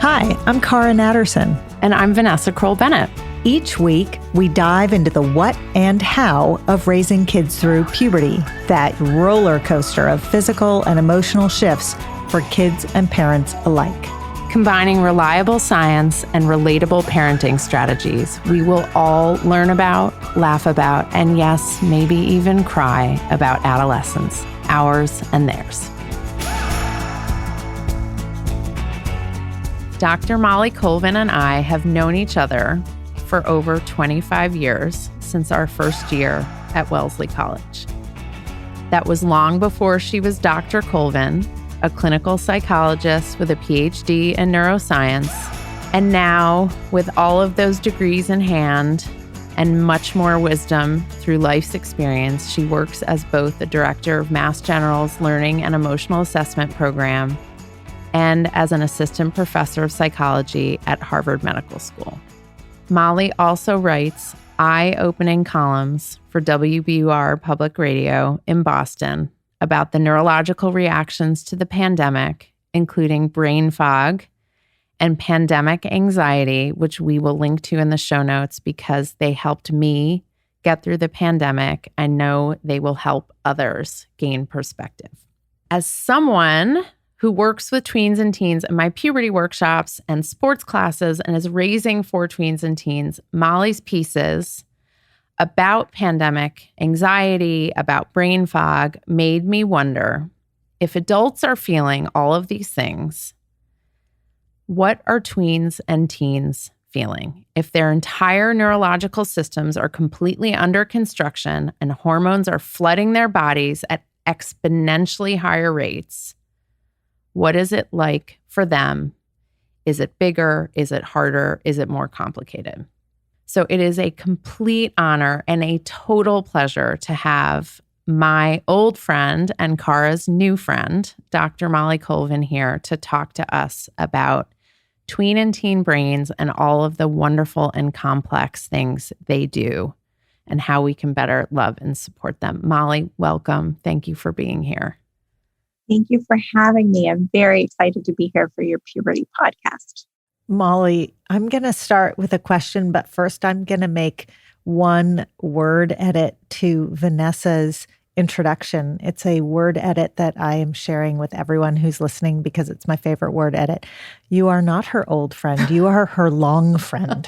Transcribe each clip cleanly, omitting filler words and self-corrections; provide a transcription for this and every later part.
Hi, I'm Cara Natterson. And I'm Vanessa Kroll-Bennett. Each week, we dive into the what and how of raising kids through puberty, that roller coaster of physical and emotional shifts for kids and parents alike. Combining reliable science and relatable parenting strategies, we will all learn about, laugh about, and yes, maybe even cry about adolescence, ours and theirs. Dr. Molly Colvin and I have known each other for over 25 years since our first year at Wellesley College. That was long before she was Dr. Colvin, a clinical psychologist with a PhD in neuroscience. And now, with all of those degrees in hand and much more wisdom through life's experience, she works as both the director of Mass General's Learning and Emotional Assessment Program and as an assistant professor of psychology at Harvard Medical School. Molly also writes eye-opening columns for WBUR Public Radio in Boston about the neurological reactions to the pandemic, including brain fog and pandemic anxiety, which we will link to in the show notes because they helped me get through the pandemic. I know they will help others gain perspective. As someone who works with tweens and teens in my puberty workshops and sports classes and is raising 4 tweens and teens, Molly's pieces about pandemic anxiety, about brain fog, made me wonder, if adults are feeling all of these things, what are tweens and teens feeling? If their entire neurological systems are completely under construction and hormones are flooding their bodies at exponentially higher rates, what is it like for them? Is it bigger? Is it harder? Is it more complicated? So it is a complete honor and a total pleasure to have my old friend and Cara's new friend, Dr. Molly Colvin, here to talk to us about tween and teen brains and all of the wonderful and complex things they do and how we can better love and support them. Molly, welcome. Thank you for being here. Thank you for having me. I'm very excited to be here for your puberty podcast. Molly, I'm going to start with a question, but first I'm going to make one word edit to Vanessa's introduction. It's a word edit that I am sharing with everyone who's listening because it's my favorite word edit. You are not her old friend. You are her long friend.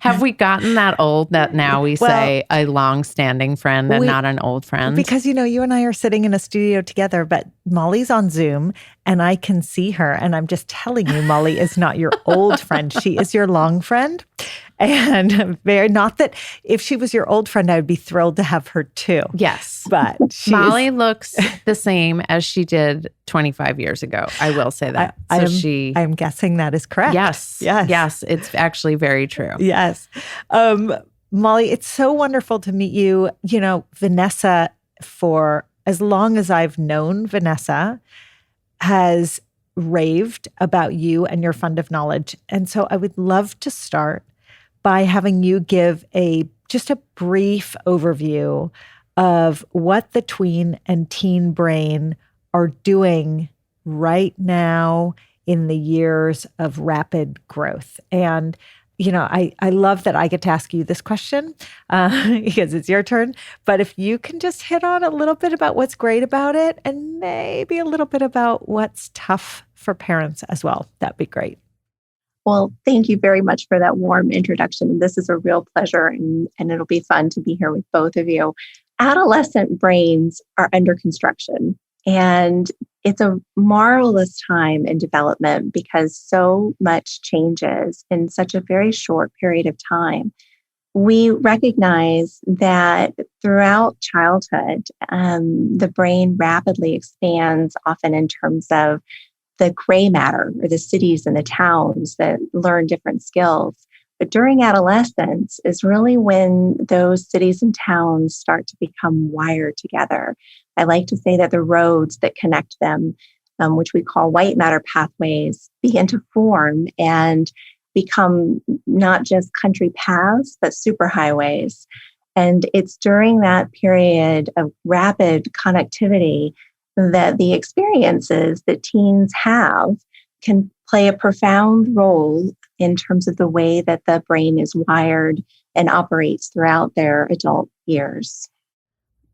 Have we gotten that old that now we say a long-standing friend and not an old friend? Because, you and I are sitting in a studio together, but Molly's on Zoom and I can see her. And I'm just telling you, Molly is not your old friend. She is your long friend. And not that if she was your old friend, I would be thrilled to have her too. Yes. But Molly looks the same as she did 25 years ago. I will say that. I'm guessing that is correct. Yes. It's actually very true. Yes. Molly, it's so wonderful to meet you. Vanessa, for as long as I've known Vanessa, has raved about you and your fund of knowledge. And so I would love to start by having you give just a brief overview of what the tween and teen brain are doing right now in the years of rapid growth. And, I love that I get to ask you this question because it's your turn. But if you can just hit on a little bit about what's great about it and maybe a little bit about what's tough for parents as well, that'd be great. Well, thank you very much for that warm introduction. This is a real pleasure, and it'll be fun to be here with both of you. Adolescent brains are under construction, and it's a marvelous time in development because so much changes in such a very short period of time. We recognize that throughout childhood, the brain rapidly expands, often in terms of the gray matter or the cities and the towns that learn different skills. But during adolescence is really when those cities and towns start to become wired together. I like to say that the roads that connect them, which we call white matter pathways, begin to form and become not just country paths, but superhighways. And it's during that period of rapid connectivity that the experiences that teens have can play a profound role in terms of the way that the brain is wired and operates throughout their adult years.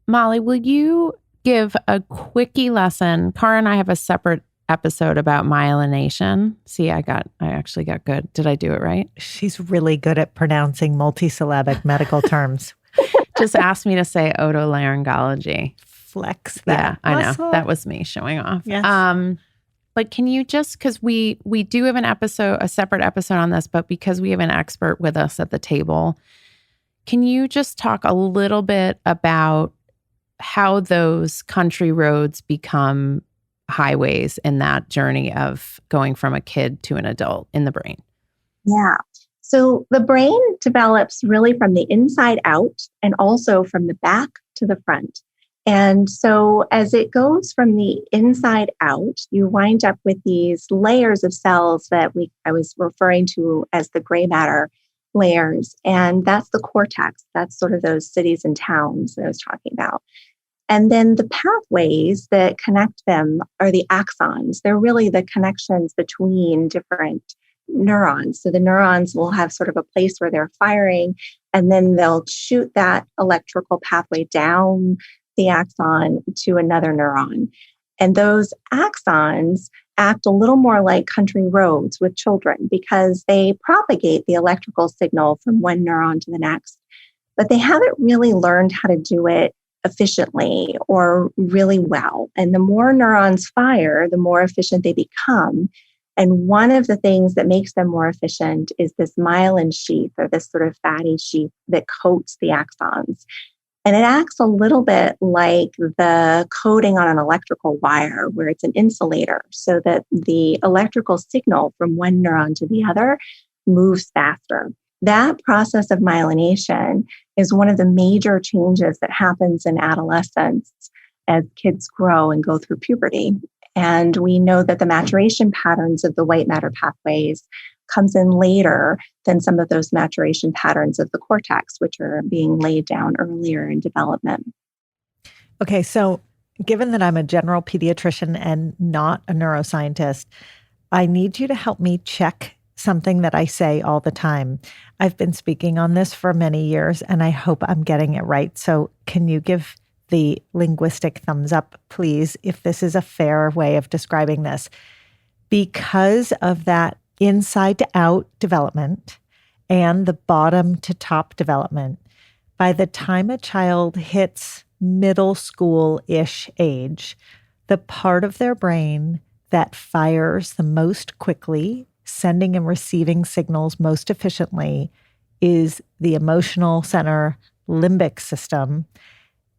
Molly, will you give a quickie lesson? Cara and I have a separate episode about myelination. See, I actually got good. Did I do it right? She's really good at pronouncing multisyllabic medical terms. Just asked me to say otolaryngology. Flex that. Yeah, muscle. I know. That was me showing off. Yes. But can you just, because we do have a separate episode on this, but because we have an expert with us at the table, can you just talk a little bit about how those country roads become highways in that journey of going from a kid to an adult in the brain? Yeah. So the brain develops really from the inside out and also from the back to the front. And so as it goes from the inside out, you wind up with these layers of cells that I was referring to as the gray matter layers. And that's the cortex. That's sort of those cities and towns that I was talking about. And then the pathways that connect them are the axons. They're really the connections between different neurons. So the neurons will have sort of a place where they're firing, and then they'll shoot that electrical pathway down the axon to another neuron. And those axons act a little more like country roads with children because they propagate the electrical signal from one neuron to the next. But they haven't really learned how to do it efficiently or really well. And the more neurons fire, the more efficient they become. And one of the things that makes them more efficient is this myelin sheath, or this sort of fatty sheath that coats the axons. And it acts a little bit like the coating on an electrical wire, where it's an insulator, so that the electrical signal from one neuron to the other moves faster. That process of myelination is one of the major changes that happens in adolescence as kids grow and go through puberty. And we know that the maturation patterns of the white matter pathways comes in later than some of those maturation patterns of the cortex, which are being laid down earlier in development. Okay, so given that I'm a general pediatrician and not a neuroscientist, I need you to help me check something that I say all the time. I've been speaking on this for many years, and I hope I'm getting it right. So can you give the linguistic thumbs up, please, if this is a fair way of describing this? Because of that inside to out development and the bottom to top development, by the time a child hits middle school-ish age, the part of their brain that fires the most quickly, sending and receiving signals most efficiently, is the emotional center limbic system.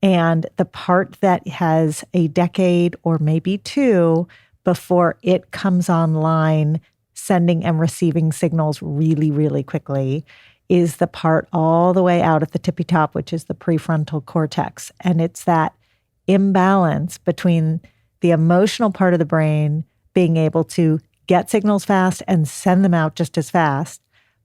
And the part that has a decade or maybe two before it comes online, sending and receiving signals really, really quickly, is the part all the way out at the tippy top, which is the prefrontal cortex. And it's that imbalance between the emotional part of the brain being able to get signals fast and send them out just as fast,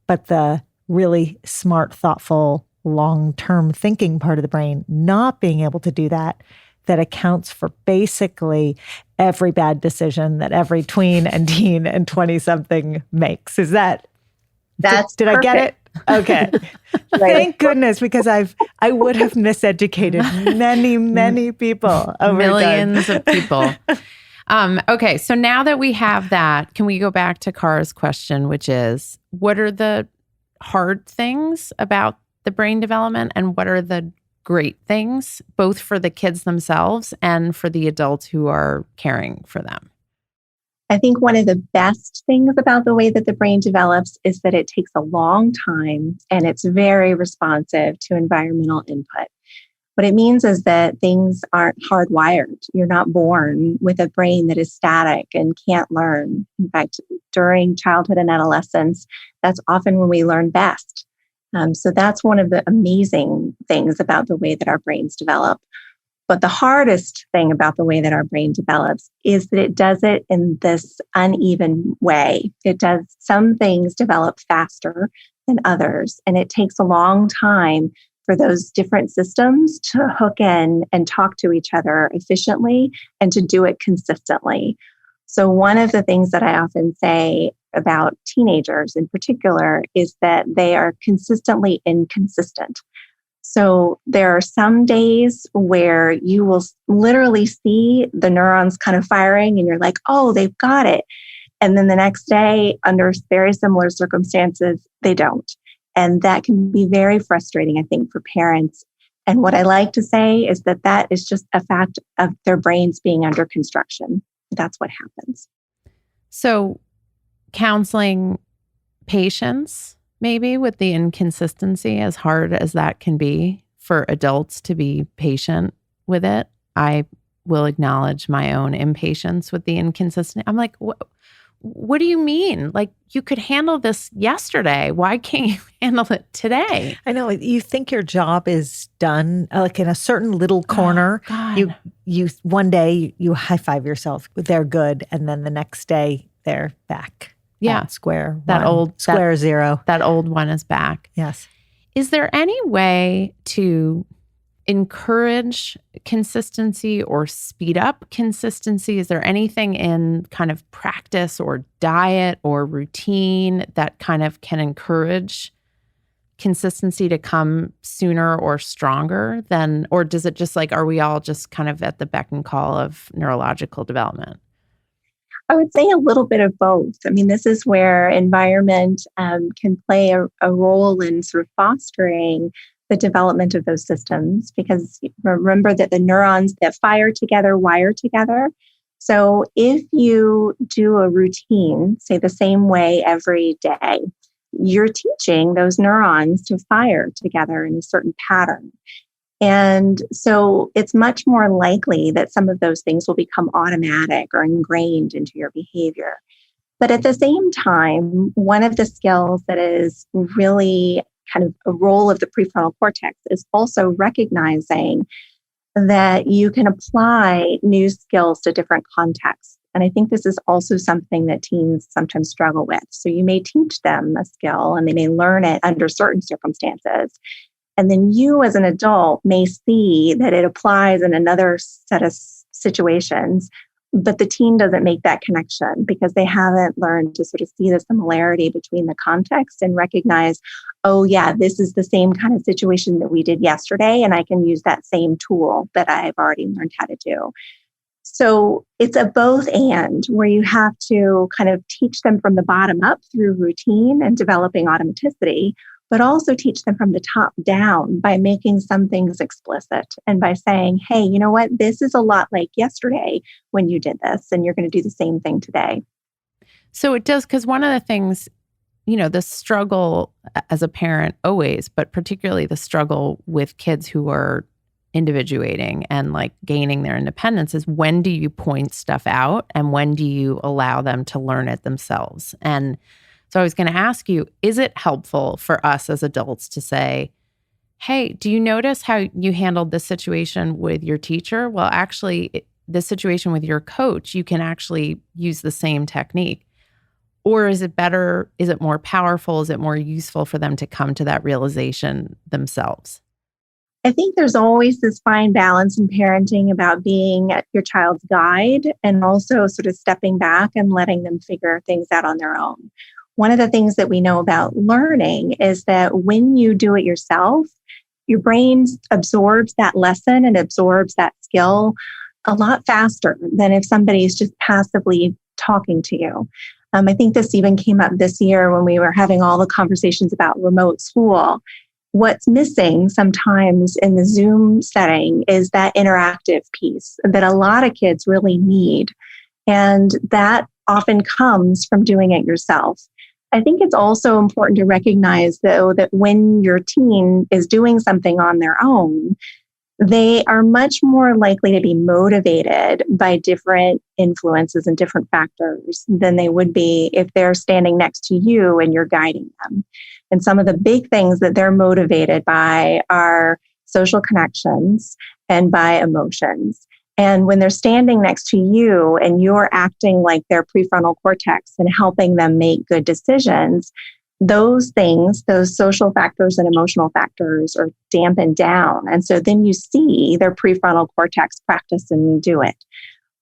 but the really smart, thoughtful, long-term thinking part of the brain not being able to do that, that accounts for basically every bad decision that every tween and teen and 20-something makes. Is that, did I get it? Okay. Thank goodness, because I would have miseducated many people over millions time. of people. Okay, so now that we have that, can we go back to Cara's question, which is, what are the hard things about the brain development and what are the great things, both for the kids themselves and for the adults who are caring for them? I think one of the best things about the way that the brain develops is that it takes a long time and it's very responsive to environmental input. What it means is that things aren't hardwired. You're not born with a brain that is static and can't learn. In fact, during childhood and adolescence, that's often when we learn best. So that's one of the amazing things about the way that our brains develop. But the hardest thing about the way that our brain develops is that it does it in this uneven way. It does some things develop faster than others, and it takes a long time for those different systems to hook in and talk to each other efficiently and to do it consistently. So one of the things that I often say about teenagers in particular is that they are consistently inconsistent. So there are some days where you will literally see the neurons kind of firing and you're like, oh, they've got it. And then the next day, under very similar circumstances, they don't. And that can be very frustrating, I think, for parents. And what I like to say is that that is just a fact of their brains being under construction. That's what happens. So counseling patients, maybe with the inconsistency, as hard as that can be for adults to be patient with it. I will acknowledge my own impatience with the inconsistency. I'm like, what do you mean? Like, you could handle this yesterday. Why can't you handle it today? I know you think your job is done, like in a certain little corner. God. You one day you high five yourself. They're good, and then the next day they're back. Yeah, square that one, old square zero. That old one is back. Yes. Is there any way to encourage consistency or speed up consistency? Is there anything in kind of practice or diet or routine that kind of can encourage consistency to come sooner or stronger than, or does it just like, are we all just kind of at the beck and call of neurological development? I would say a little bit of both. I mean, this is where environment can play a role in sort of fostering the development of those systems, because remember that the neurons that fire together wire together. So if you do a routine, say the same way every day, you're teaching those neurons to fire together in a certain pattern. And so it's much more likely that some of those things will become automatic or ingrained into your behavior. But at the same time, one of the skills that is really kind of a role of the prefrontal cortex is also recognizing that you can apply new skills to different contexts. And I think this is also something that teens sometimes struggle with. So you may teach them a skill and they may learn it under certain circumstances. And then you as an adult may see that it applies in another set of situations, but the teen doesn't make that connection because they haven't learned to sort of see the similarity between the context and recognize, oh yeah, this is the same kind of situation that we did yesterday, and I can use that same tool that I've already learned how to do. So it's a both and, where you have to kind of teach them from the bottom up through routine and developing automaticity, but also teach them from the top down by making some things explicit and by saying, hey, you know what, this is a lot like yesterday when you did this, and you're going to do the same thing today. So it does, because one of the things, you know, the struggle as a parent always, but particularly the struggle with kids who are individuating and like gaining their independence is, when do you point stuff out and when do you allow them to learn it themselves? And so I was going to ask you, is it helpful for us as adults to say, hey, do you notice how you handled this situation with your teacher? Well, actually, this situation with your coach, you can actually use the same technique. Or is it better? Is it more powerful? Is it more useful for them to come to that realization themselves? I think there's always this fine balance in parenting about being your child's guide and also sort of stepping back and letting them figure things out on their own. One of the things that we know about learning is that when you do it yourself, your brain absorbs that lesson and absorbs that skill a lot faster than if somebody's just passively talking to you. I think this even came up this year when we were having all the conversations about remote school. What's missing sometimes in the Zoom setting is that interactive piece that a lot of kids really need. And that often comes from doing it yourself. I think it's also important to recognize, though, that when your teen is doing something on their own, they are much more likely to be motivated by different influences and different factors than they would be if they're standing next to you and you're guiding them. And some of the big things that they're motivated by are social connections and by emotions. And when they're standing next to you and you're acting like their prefrontal cortex and helping them make good decisions, those things, those social factors and emotional factors are dampened down. And so then you see their prefrontal cortex practice and do it.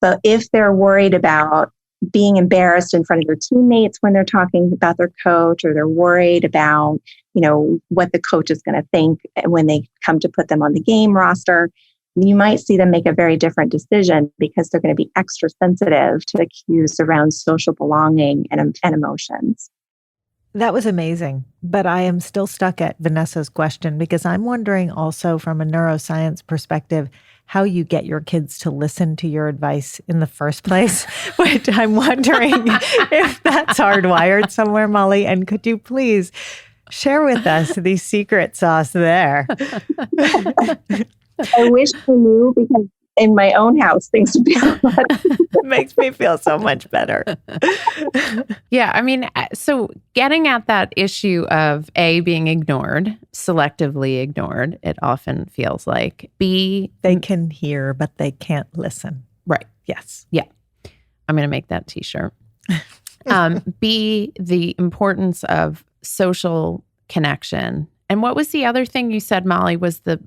But if they're worried about being embarrassed in front of their teammates when they're talking about their coach, or they're worried about, what the coach is going to think when they come to put them on the game roster. You might see them make a very different decision because they're going to be extra sensitive to the cues around social belonging and emotions. That was amazing. But I am still stuck at Vanessa's question because I'm wondering also from a neuroscience perspective how you get your kids to listen to your advice in the first place. But I'm wondering if that's hardwired somewhere, Molly. And could you please share with us the secret sauce there? I wish I knew, because in my own house, things would be a lot. It makes me feel so much better. Yeah, I mean, so getting at that issue of A, being ignored, selectively ignored, it often feels like. B, they can hear, but they can't listen. Right. Yes. Yeah. I'm going to make that t-shirt. B, the importance of social connection. And what was the other thing you said, Molly, was the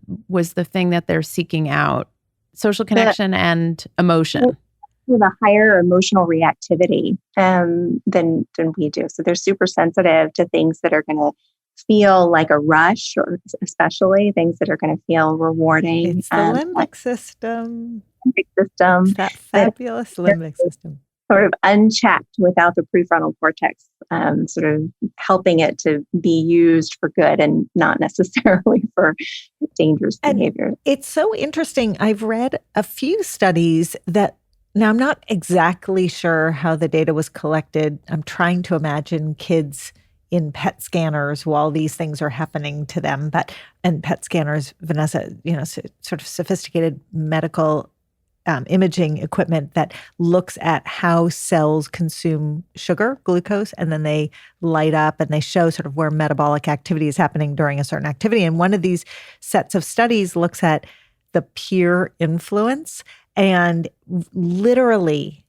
thing that they're seeking out? Social connection and emotion. With a higher emotional reactivity than we do. So they're super sensitive to things that are going to feel like a rush, or especially things that are going to feel rewarding. It's the limbic system. It's that fabulous limbic system. Sort of unchecked without the prefrontal cortex, sort of helping it to be used for good and not necessarily for dangerous behavior. It's so interesting. I've read a few studies that, now I'm not exactly sure how the data was collected. I'm trying to imagine kids in PET scanners while these things are happening to them. And PET scanners, Vanessa, sort of sophisticated medical imaging equipment that looks at how cells consume sugar, glucose, and then they light up and they show sort of where metabolic activity is happening during a certain activity. And one of these sets of studies looks at the peer influence, and literally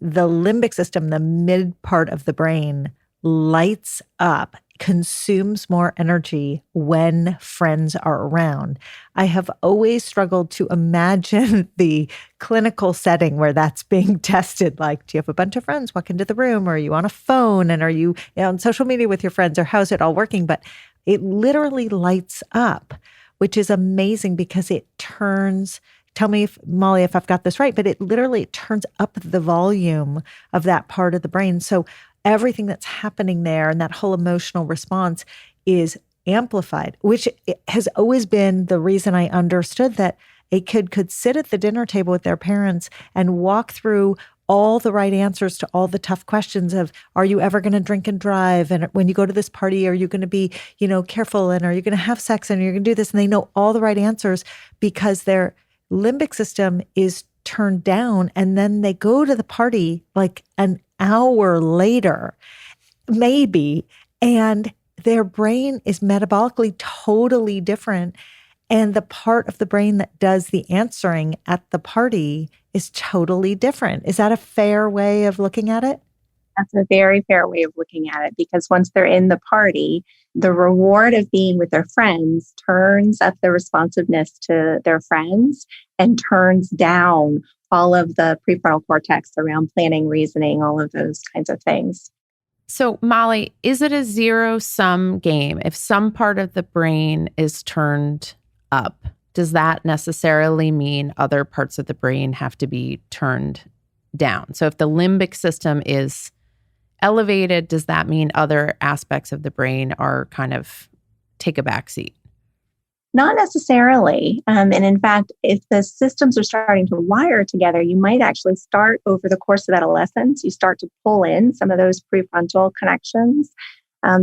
the limbic system, the mid part of the brain, lights up, consumes more energy when friends are around. I have always struggled to imagine the clinical setting where that's being tested. Like, do you have a bunch of friends walk into the room? Or are you on a phone? And are you on social media with your friends? Or how's it all working? But it literally lights up, which is amazing because it turns, tell me, Molly, if I've got this right, but it literally turns up the volume of that part of the brain. So everything that's happening there and that whole emotional response is amplified, which has always been the reason I understood that a kid could sit at the dinner table with their parents and walk through all the right answers to all the tough questions of, are you ever going to drink and drive? And when you go to this party, are you going to be, careful? And are you going to have sex? And you're going to do this? And they know all the right answers because their limbic system is turned down. And then they go to the party like an hour later, maybe, and their brain is metabolically totally different. And the part of the brain that does the answering at the party is totally different. Is that a fair way of looking at it? That's a very fair way of looking at it, because once they're in the party, the reward of being with their friends turns up the responsiveness to their friends and turns down all of the prefrontal cortex around planning, reasoning, all of those kinds of things. So, Molly, is it a zero-sum game? If some part of the brain is turned up, does that necessarily mean other parts of the brain have to be turned down? So if the limbic system is elevated, does that mean other aspects of the brain are kind of take a back seat? Not necessarily. And in fact, if the systems are starting to wire together, you might actually start over the course of adolescence. You start to pull in some of those prefrontal connections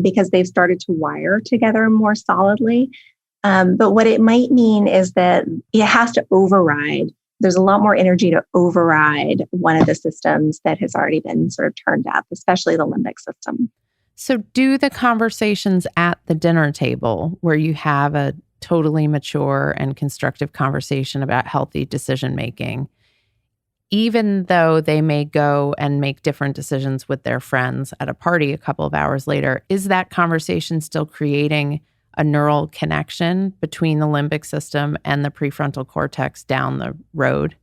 because they've started to wire together more solidly. But what it might mean is that it has to override. There's a lot more energy to override one of the systems that has already been sort of turned up, especially the limbic system. So do the conversations at the dinner table where you have a totally mature and constructive conversation about healthy decision making, even though they may go and make different decisions with their friends at a party a couple of hours later, is that conversation still creating a neural connection between the limbic system and the prefrontal cortex down the road?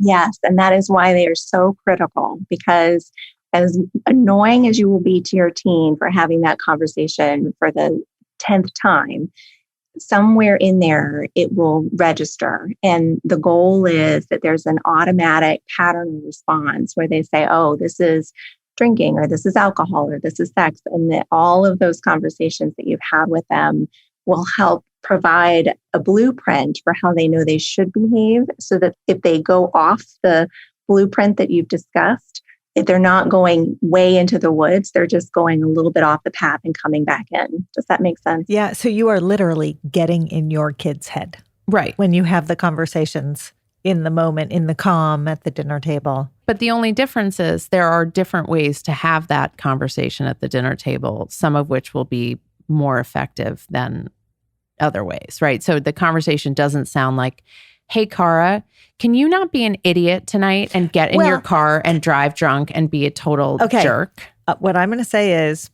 Yes. And that is why they are so critical, because as annoying as you will be to your teen for having that conversation for the 10th time, somewhere in there, it will register. And the goal is that there's an automatic pattern response where they say, oh, this is drinking, or this is alcohol, or this is sex. And that all of those conversations that you've had with them will help provide a blueprint for how they know they should behave, so that if they go off the blueprint that you've discussed, if they're not going way into the woods, they're just going a little bit off the path and coming back in. Does that make sense? Yeah. So you are literally getting in your kid's head. Right. When you have the conversations in the moment, in the calm at the dinner table. But the only difference is there are different ways to have that conversation at the dinner table, some of which will be more effective than other ways, right? So the conversation doesn't sound like, hey, Cara, can you not be an idiot tonight and get in your car and drive drunk and be a total jerk? What I'm going to say is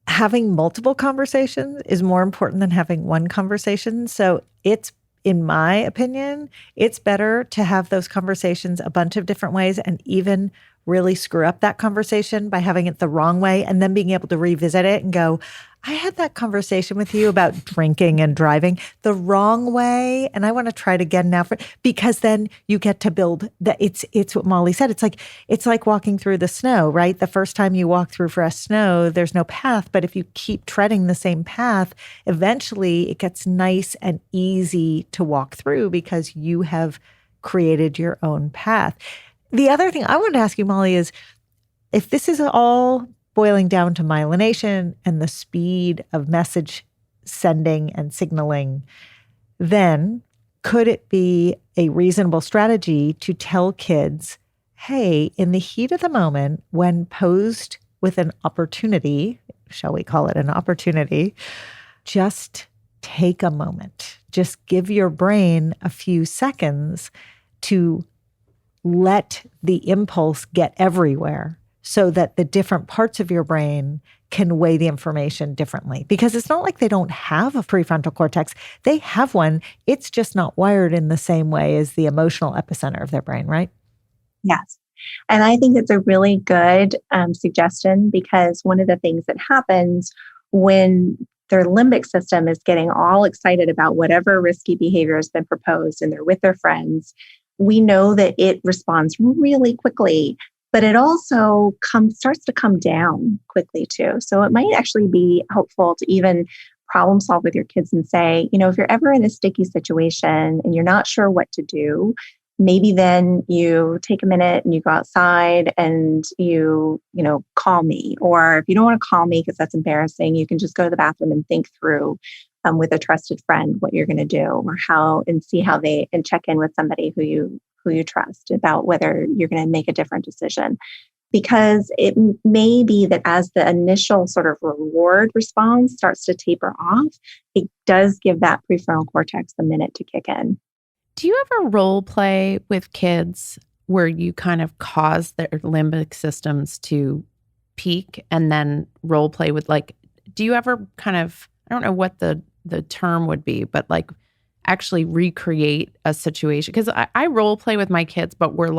having multiple conversations is more important than having one conversation. So it's, in my opinion, it's better to have those conversations a bunch of different ways and even really screw up that conversation by having it the wrong way and then being able to revisit it and go, I had that conversation with you about drinking and driving the wrong way, and I want to try it again now, because then you get to build that. It's what Molly said. It's like walking through the snow, right? The first time you walk through fresh snow, there's no path, but if you keep treading the same path, eventually it gets nice and easy to walk through because you have created your own path. The other thing I wanted to ask you, Molly, is if this is all boiling down to myelination and the speed of message sending and signaling, then could it be a reasonable strategy to tell kids, hey, in the heat of the moment, when posed with an opportunity, shall we call it an opportunity, just take a moment. Just give your brain a few seconds to let the impulse get everywhere, so that the different parts of your brain can weigh the information differently. Because it's not like they don't have a prefrontal cortex. They have one. It's just not wired in the same way as the emotional epicenter of their brain, right? Yes. And I think it's a really good suggestion, because one of the things that happens when their limbic system is getting all excited about whatever risky behavior has been proposed and they're with their friends, we know that it responds really quickly. But it also starts to come down quickly too. So it might actually be helpful to even problem solve with your kids and say, if you're ever in a sticky situation and you're not sure what to do, maybe then you take a minute and you go outside and you call me. Or if you don't want to call me because that's embarrassing, you can just go to the bathroom and think through with a trusted friend what you're going to do, or and see how and check in with somebody who you trust about whether you're going to make a different decision. Because it may be that as the initial sort of reward response starts to taper off, it does give that prefrontal cortex a minute to kick in. Do you ever role play with kids where you kind of cause their limbic systems to peak and then role play with, do you ever kind of, I don't know what the term would be, but actually recreate a situation? Because I role play with my kids, but we're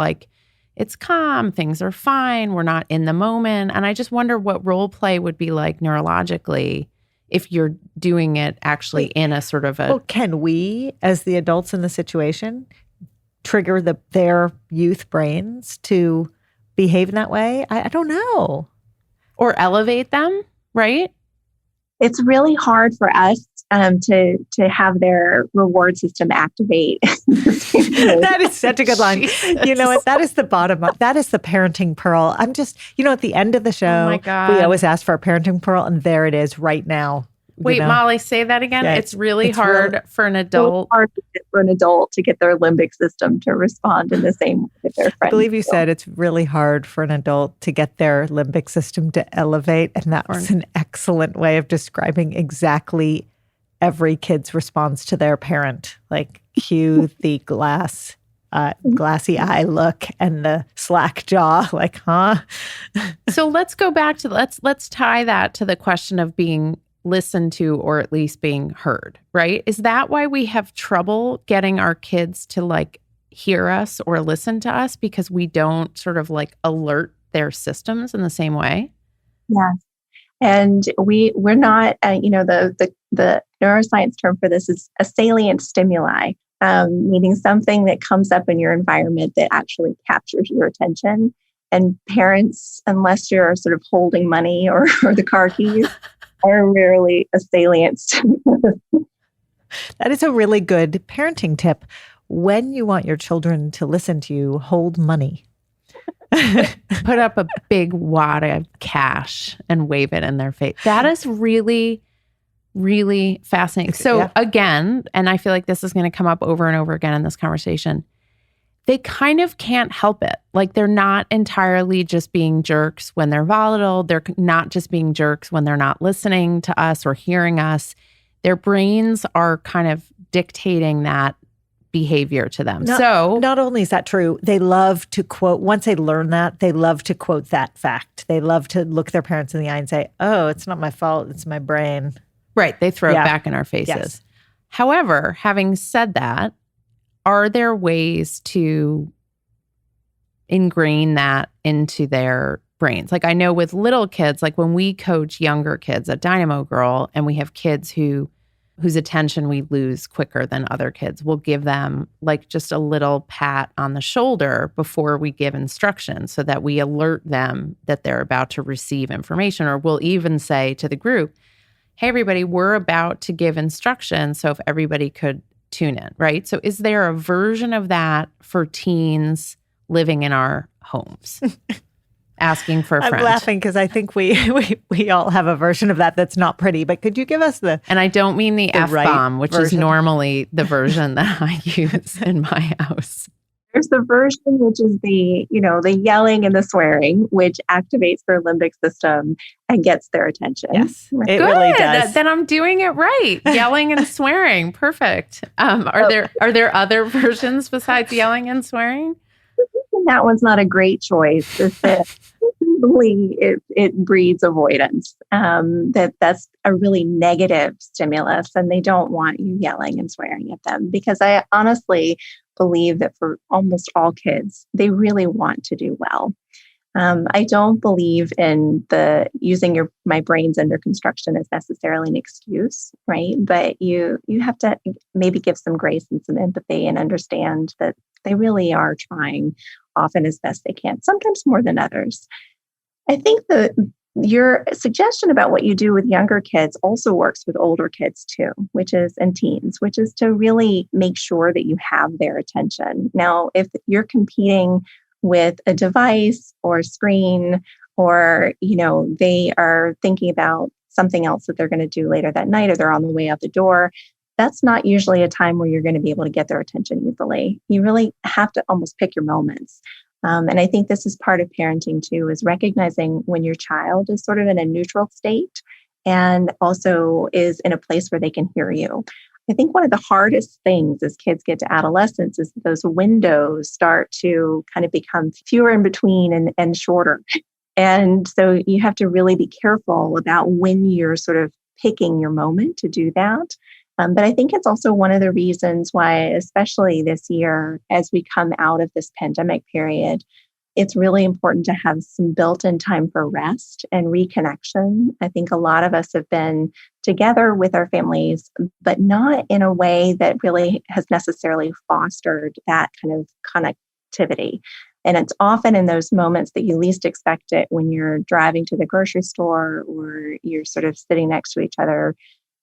it's calm, things are fine, we're not in the moment. And I just wonder what role play would be like neurologically if you're doing it actually in a sort of a... Well, can we, as the adults in the situation, trigger their youth brains to behave in that way? I don't know. Or elevate them, right? It's really hard for us to have their reward system activate. That is such a good line. Jesus. You know what? That is the bottom up. That is the parenting pearl. I'm just, at the end of the show, oh my God, we always ask for a parenting pearl, and there it is right now. Wait, Molly, say that again. Yeah, it's really hard for an adult. To get their limbic system to respond in the same way that their friends. I believe you said it's really hard for an adult to get their limbic system to elevate, and that was an excellent way of describing exactly every kid's response to their parent. Cue the glassy eye look and the slack jaw, huh? So let's go back to let's tie that to the question of being listened to, or at least being heard, right? Is that why we have trouble getting our kids to hear us or listen to us because we don't sort of like alert their systems in the same way? Yes. And we're not, the neuroscience term for this is a salient stimuli, meaning something that comes up in your environment that actually captures your attention. And parents, unless you're sort of holding money or the car keys, are rarely a salient stimulus. That is a really good parenting tip. When you want your children to listen to you, hold money. Put up a big wad of cash and wave it in their face. That is really, really fascinating. So again, and I feel like this is going to come up over and over again in this conversation, they kind of can't help it. Like they're not entirely just being jerks when they're volatile. They're not just being jerks when they're not listening to us or hearing us. Their brains are kind of dictating that behavior to them. Not only is that true, they love to quote, once they learn that, they love to quote that fact. They love to look their parents in the eye and say, oh, it's not my fault, it's my brain. Right. They throw it back in our faces. Yes. However, having said that, are there ways to ingrain that into their brains? Like I know with little kids, like when we coach younger kids at Dynamo Girl and we have kids whose attention we lose quicker than other kids, we'll give them like just a little pat on the shoulder before we give instructions so that we alert them that they're about to receive information. Or we'll even say to the group, hey, everybody, we're about to give instructions. So if everybody could tune in, right? So is there a version of that for teens living in our homes? Asking for a friend. I'm laughing because I think we all have a version of that that's not pretty, but could you give us And I don't mean the F-bomb, which is normally the version that I use in my house. There's the version which is the yelling and the swearing, which activates their limbic system and gets their attention. Yes, it Good. really does. Then I'm doing it right. Yelling and swearing. Perfect. Are there other versions besides yelling and swearing? That one's not a great choice. It breeds avoidance. That's a really negative stimulus, and they don't want you yelling and swearing at them, because I honestly believe that for almost all kids, they really want to do well. I don't believe in the using my brains under construction as necessarily an excuse, right? But you have to maybe give some grace and some empathy and understand that they really are trying often as best they can, sometimes more than others. I think your suggestion about what you do with younger kids also works with older kids too, and teens, which is to really make sure that you have their attention. Now, if you're competing with a device or a screen, or, they are thinking about something else that they're going to do later that night, or they're on the way out the door, that's not usually a time where you're going to be able to get their attention easily. You really have to almost pick your moments. And I think this is part of parenting too, is recognizing when your child is sort of in a neutral state and also is in a place where they can hear you. I think one of the hardest things as kids get to adolescence is those windows start to kind of become fewer in between and shorter. And so you have to really be careful about when you're sort of picking your moment to do that. But I think it's also one of the reasons why, especially this year, as we come out of this pandemic period, it's really important to have some built-in time for rest and reconnection. I think a lot of us have been together with our families, but not in a way that really has necessarily fostered that kind of connectivity. And it's often in those moments that you least expect it, when you're driving to the grocery store or you're sort of sitting next to each other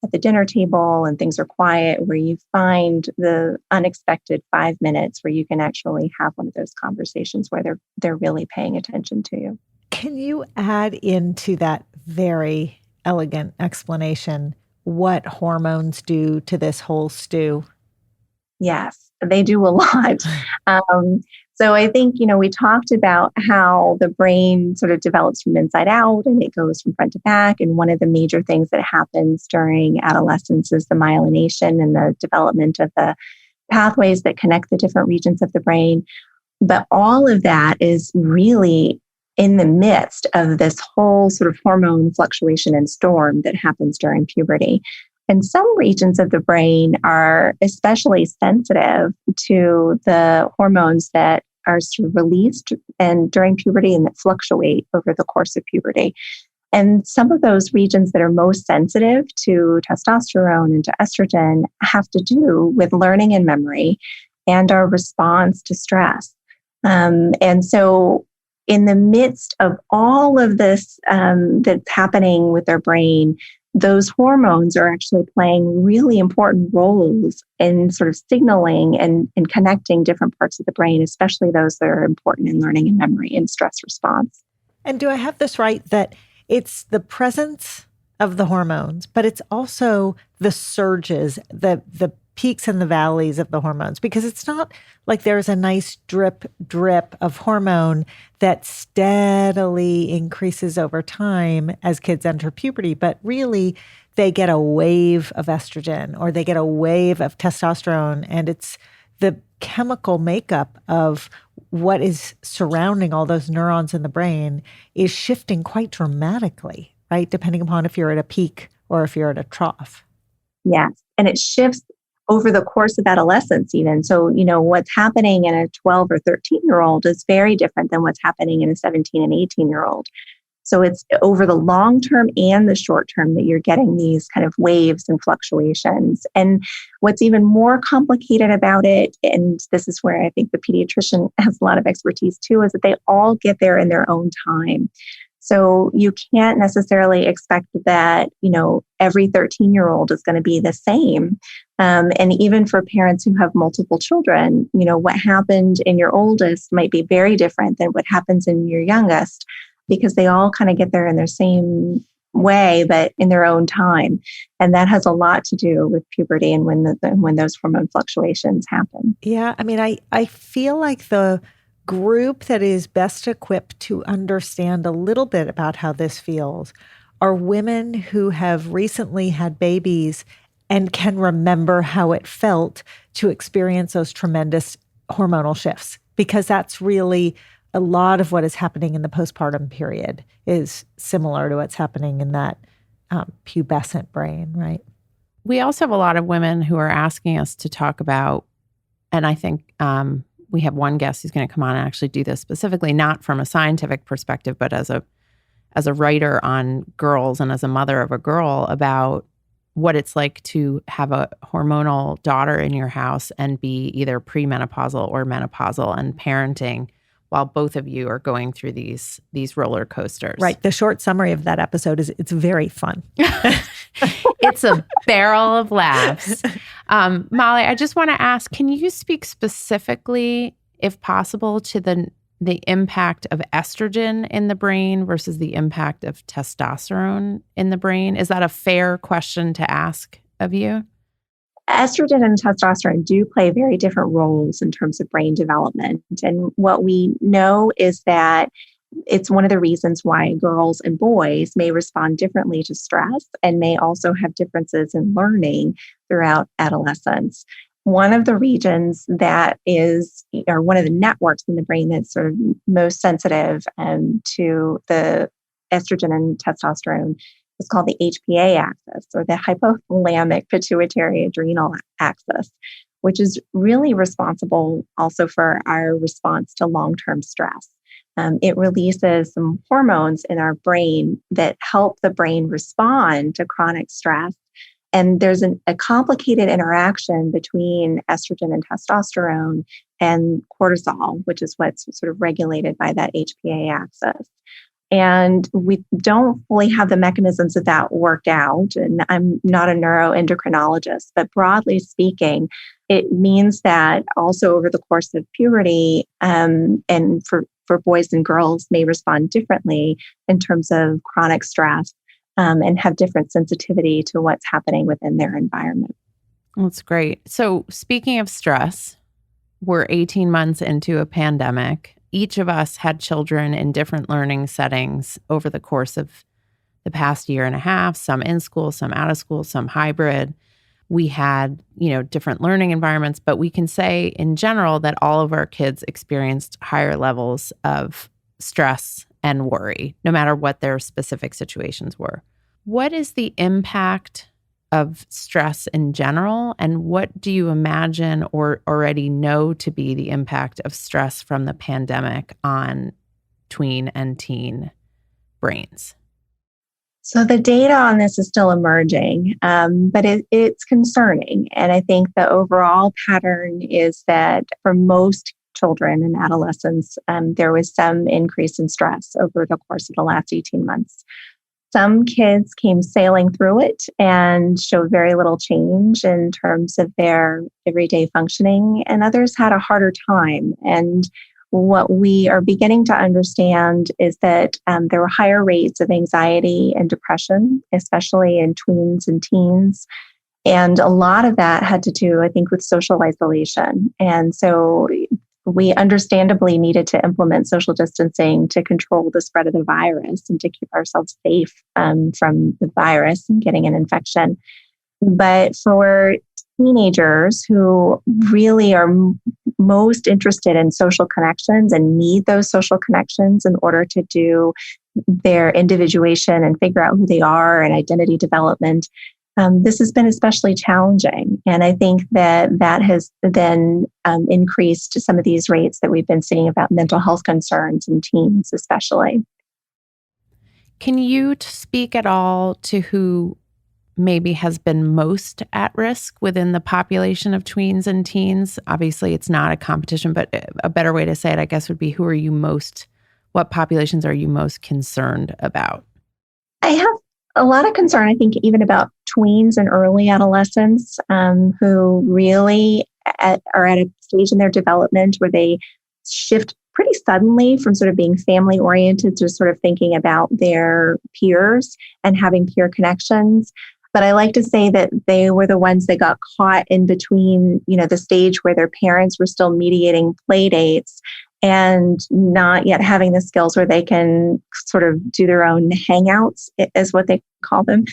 at the dinner table and things are quiet, where you find the unexpected 5 minutes where you can actually have one of those conversations where they're really paying attention to you. Can you add into that very elegant explanation what hormones do to this whole stew? Yes, they do a lot. So I think, we talked about how the brain sort of develops from inside out and it goes from front to back. And one of the major things that happens during adolescence is the myelination and the development of the pathways that connect the different regions of the brain. But all of that is really in the midst of this whole sort of hormone fluctuation and storm that happens during puberty. And some regions of the brain are especially sensitive to the hormones that are sort of released and during puberty and that fluctuate over the course of puberty. And some of those regions that are most sensitive to testosterone and to estrogen have to do with learning and memory and our response to stress. And so in the midst of all of this that's happening with their brain, those hormones are actually playing really important roles in sort of signaling and connecting different parts of the brain, especially those that are important in learning and memory and stress response. And do I have this right that it's the presence of the hormones, but it's also the surges, the peaks and the valleys of the hormones? Because it's not like there's a nice drip of hormone that steadily increases over time as kids enter puberty, but really they get a wave of estrogen or they get a wave of testosterone, and it's the chemical makeup of what is surrounding all those neurons in the brain is shifting quite dramatically, right? Depending upon if you're at a peak or if you're at a trough. Yes. And it shifts over the course of adolescence even. So, what's happening in a 12 or 13-year-old is very different than what's happening in a 17 and 18-year-old. So it's over the long term and the short term that you're getting these kind of waves and fluctuations. And what's even more complicated about it, and this is where I think the pediatrician has a lot of expertise too, is that they all get there in their own time. So you can't necessarily expect that, every 13-year-old is going to be the same. And even for parents who have multiple children, what happened in your oldest might be very different than what happens in your youngest, because they all kind of get there in their same way, but in their own time. And that has a lot to do with puberty and when those hormone fluctuations happen. Yeah. I mean, I feel like the group that is best equipped to understand a little bit about how this feels are women who have recently had babies and can remember how it felt to experience those tremendous hormonal shifts, because that's really a lot of what is happening in the postpartum period is similar to what's happening in that pubescent brain, right? We also have a lot of women who are asking us to talk about, and I think we have one guest who's going to come on and actually do this specifically, not from a scientific perspective, but as a writer on girls and as a mother of a girl, about what it's like to have a hormonal daughter in your house and be either premenopausal or menopausal and parenting while both of you are going through these roller coasters. Right. The short summary of that episode is it's very fun. It's a barrel of laughs. Molly, I just want to ask, can you speak specifically, if possible, to the impact of estrogen in the brain versus the impact of testosterone in the brain? Is that a fair question to ask of you? Estrogen and testosterone do play very different roles in terms of brain development. And what we know is that it's one of the reasons why girls and boys may respond differently to stress and may also have differences in learning throughout adolescence. One of the regions that is, or one of the networks in the brain that's sort of most sensitive to the estrogen and testosterone is called the HPA axis, or the hypothalamic pituitary adrenal axis, which is really responsible also for our response to long-term stress. It releases some hormones in our brain that help the brain respond to chronic stress. And there's a complicated interaction between estrogen and testosterone and cortisol, which is what's sort of regulated by that HPA axis. And we don't fully have the mechanisms of that worked out. And I'm not a neuroendocrinologist, but broadly speaking, it means that also over the course of puberty, and for boys and girls may respond differently in terms of chronic stress and have different sensitivity to what's happening within their environment. That's great. So speaking of stress, we're 18 months into a pandemic. Each of us had children in different learning settings over the course of the past year and a half, some in school, some out of school, some hybrid. We had, different learning environments, but we can say in general that all of our kids experienced higher levels of stress and worry, no matter what their specific situations were. What is the impact of stress in general? And what do you imagine or already know to be the impact of stress from the pandemic on tween and teen brains? So the data on this is still emerging, but it's concerning. And I think the overall pattern is that for most children and adolescents, there was some increase in stress over the course of the last 18 months. Some kids came sailing through it and showed very little change in terms of their everyday functioning, and others had a harder time. And what we are beginning to understand is that there were higher rates of anxiety and depression, especially in tweens and teens. And a lot of that had to do, I think, with social isolation. And so we understandably needed to implement social distancing to control the spread of the virus and to keep ourselves safe from the virus and getting an infection. But for teenagers who really are most interested in social connections and need those social connections in order to do their individuation and figure out who they are and identity development, this has been especially challenging. And I think that has then increased some of these rates that we've been seeing about mental health concerns in teens, especially. Can you speak at all to who maybe has been most at risk within the population of tweens and teens? Obviously, it's not a competition, but a better way to say it, I guess, would be what populations are you most concerned about? I have a lot of concern, I think, even about tweens and early adolescents who really are at a stage in their development where they shift pretty suddenly from sort of being family oriented to sort of thinking about their peers and having peer connections. But I like to say that they were the ones that got caught in between, the stage where their parents were still mediating play dates and not yet having the skills where they can sort of do their own hangouts, is what they call them.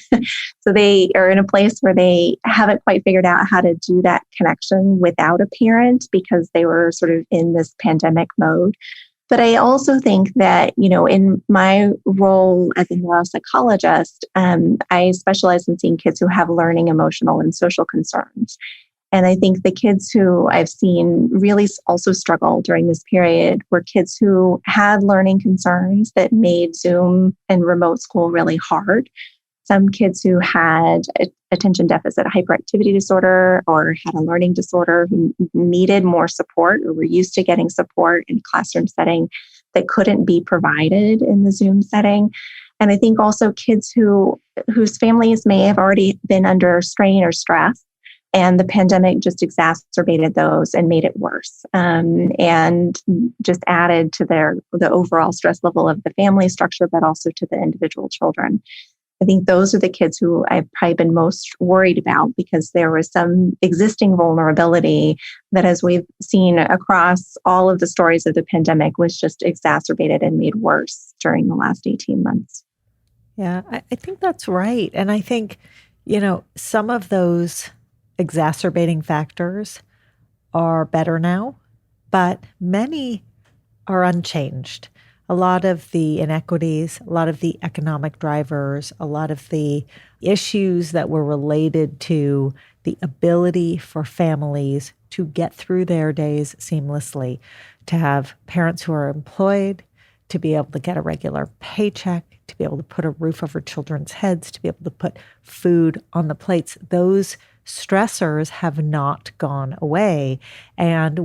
So they are in a place where they haven't quite figured out how to do that connection without a parent because they were sort of in this pandemic mode. But I also think that, in my role as a neuropsychologist, I specialize in seeing kids who have learning, emotional, and social concerns. And I think the kids who I've seen really also struggle during this period were kids who had learning concerns that made Zoom and remote school really hard. Some kids who had attention deficit hyperactivity disorder or had a learning disorder who needed more support or were used to getting support in a classroom setting that couldn't be provided in the Zoom setting. And I think also kids whose families may have already been under strain or stress, and the pandemic just exacerbated those and made it worse, and just added to the overall stress level of the family structure, but also to the individual children. I think those are the kids who I've probably been most worried about because there was some existing vulnerability that, as we've seen across all of the stories of the pandemic, was just exacerbated and made worse during the last 18 months. Yeah, I think that's right. And I think, some of those exacerbating factors are better now, but many are unchanged. A lot of the inequities, a lot of the economic drivers, a lot of the issues that were related to the ability for families to get through their days seamlessly, to have parents who are employed, to be able to get a regular paycheck, to be able to put a roof over children's heads, to be able to put food on the plates. Those stressors have not gone away. And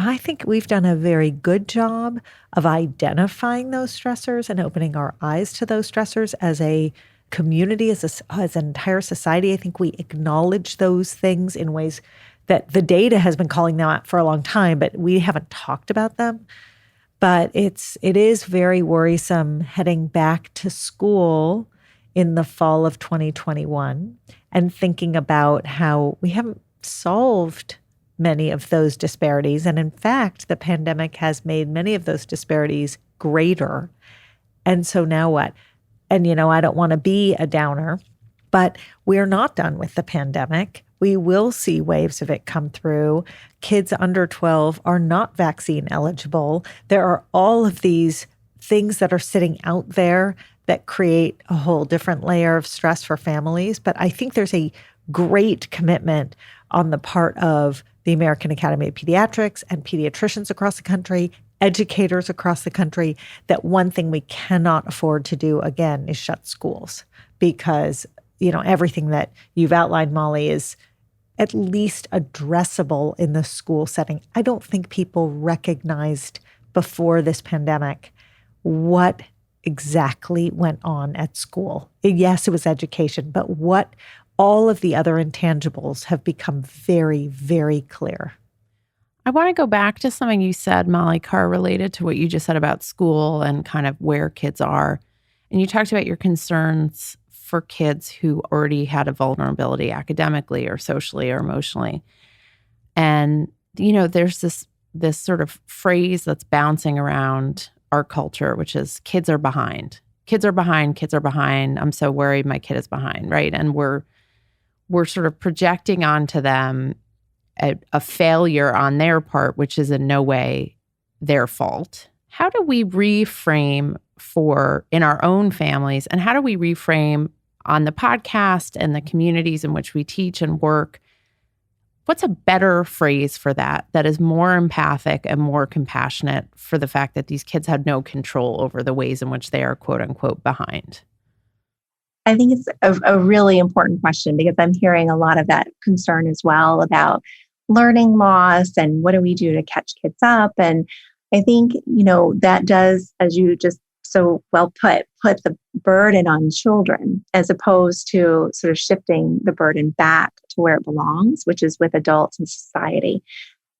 I think we've done a very good job of identifying those stressors and opening our eyes to those stressors as a community, as an entire society. I think we acknowledge those things in ways that the data has been calling them out for a long time, but we haven't talked about them. But it is very worrisome heading back to school in the fall of 2021 and thinking about how we haven't solved many of those disparities. And in fact, the pandemic has made many of those disparities greater. And so now what? And, I don't want to be a downer, but we're not done with the pandemic. We will see waves of it come through. Kids under 12 are not vaccine eligible. There are all of these things that are sitting out there that create a whole different layer of stress for families. But I think there's a great commitment on the part of the American Academy of Pediatrics and pediatricians across the country, educators across the country, that one thing we cannot afford to do again is shut schools, because, everything that you've outlined, Molly, is at least addressable in the school setting. I don't think people recognized before this pandemic what exactly went on at school. Yes, it was education, but what all of the other intangibles have become very, very clear. I want to go back to something you said, Molly Carr, related to what you just said about school and kind of where kids are. And you talked about your concerns for kids who already had a vulnerability academically or socially or emotionally. And, there's this sort of phrase that's bouncing around our culture, which is kids are behind. Kids are behind. Kids are behind. I'm so worried my kid is behind, right? And we're sort of projecting onto them a failure on their part, which is in no way their fault. How do we reframe in our own families, and how do we reframe on the podcast and the communities in which we teach and work? What's a better phrase for that is more empathic and more compassionate for the fact that these kids have no control over the ways in which they are, quote unquote, behind? I think it's a really important question, because I'm hearing a lot of that concern as well about learning loss and what do we do to catch kids up. And I think, that does, as you just so well put the burden on children, as opposed to sort of shifting the burden back to where it belongs, which is with adults and society.